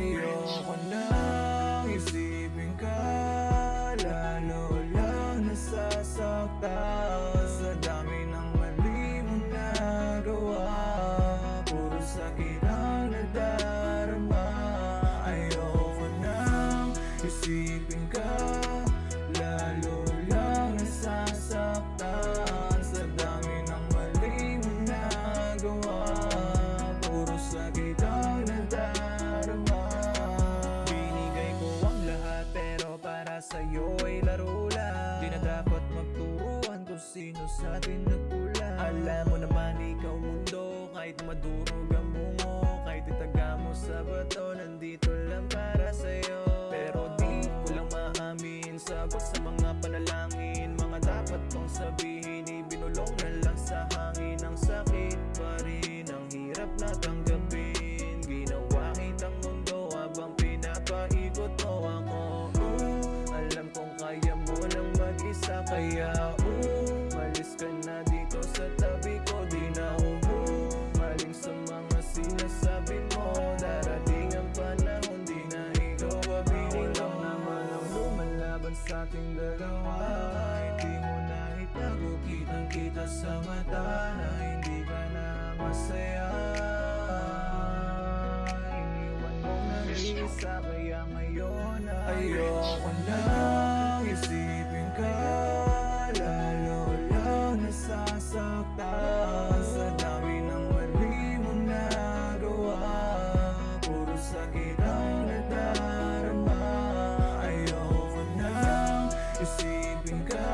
Ayoko nang isipin ka, lalo lang nasasaktan sa dami ng mali mong nagawa. Puro sakit ang nadarama. Ayoko nang isipin ka, lalo lang nasasaktan sa dami ng mali mong nagawa. Puro sakit ang nadarama. Binigay ko ang lahat pero para sa'yo ay laro lang. Di na dapat magturuan kung sino sa atin nagkulang. Alam mo naman ikaw mundo, kahit madurog ang bungo, kahit itaga mo sa bato, nandito lang para sa'yo. Pero di ko lang maamin, sagot sa mga panalangin, mga dapat kong sabihin, ibinulong na lang sa hangin. Ang sakit pa rin, ang hirap na tanggapin. Ginawa kitang mundo habang pinapaikot mo ako. Alam kong kaya mo lang mag-isa, kaya malis ka na dito sa tabi ko. Di na maling sa mga sinasabi mo. Darating ang panahon, di na ikaw abiling. Walang naman ang lumalaban sa ating dalawa. Hindi mo na itago, kitang kita sa mata na hindi ka na masaya. Iniwan mong nag-iisa, kaya ngayon ayoko nang isipin ka, lalo lang nasasaktan sa dami ng mali mong nagawa. Puro sakit ang nadarama. Ayoko nang isipin ka,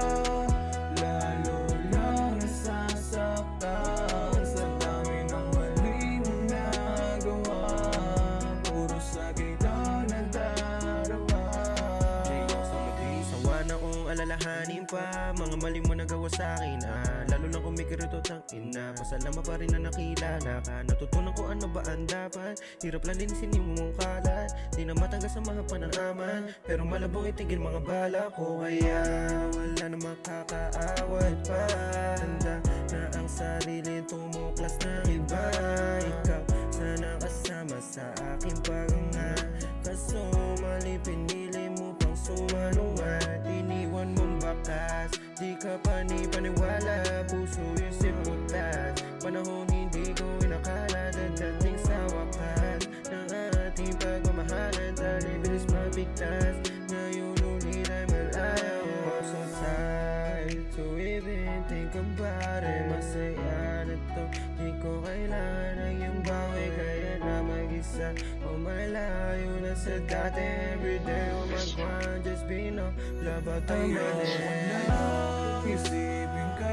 lalo lang nasasaktan sa dami ng mali mong nagawa. Puro sakit ang nadarama. Sawa na kong alalahanin pa mga mali mo nagawa sa'kin, lalo na kung may kirito tang ina. Pasalama pa rin na nakilala ka, natutunan ko ano ba ang dapat. Hirap lang linisin yung mong kalat, di na matanggal sa mga panangaman, pero malabong itigil mga bala ko. Kaya wala na makakaawat pa, handa na ang sarili tumuklas ng iba. Ikaw sana kasama sa aking paganga, kaso mali pinili mo pang sumanuan. Iniwan mong bakas, di ka paniwala, puso isip putas. Panahon hindi ko inakala, dadating sa wakas ng ating pagmamahalan. Dali bilis mabigtas, ngayon ulit ay malayo. I'm so tired to even think about it. Masaya na to, di ko kailangan ng iyong bawi. Kaya na mag-isa o malayo na sa dati. Everyday on my grind, just be no love out the money. Ayoko nang isipin ka,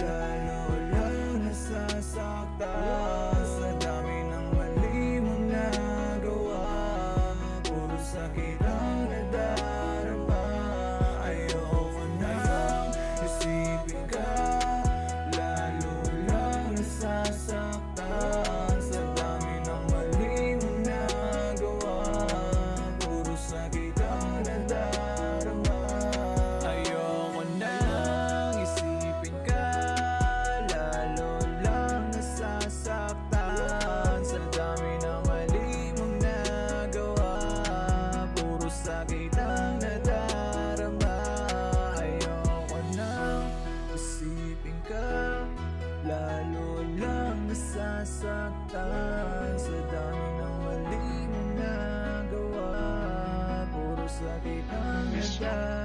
lalo lang nasasaktan sa dami ng mali mong nagawa. Puro sakit ang nadarama. Ayoko nang isipin ka, lalo lang nasasaktan sa dami ng mali mong nagawa. Puro sakit ang nadarama. Ayoko nang isipin ka, lalo lang nasasaktan sa dami ng mali mong nagawa. Puro sakit ang nadarama. Ayoko nang isipin ka, lalo lang nasasaktan sa dami ng mali mong nagawa. Puro sakit ang nadarama.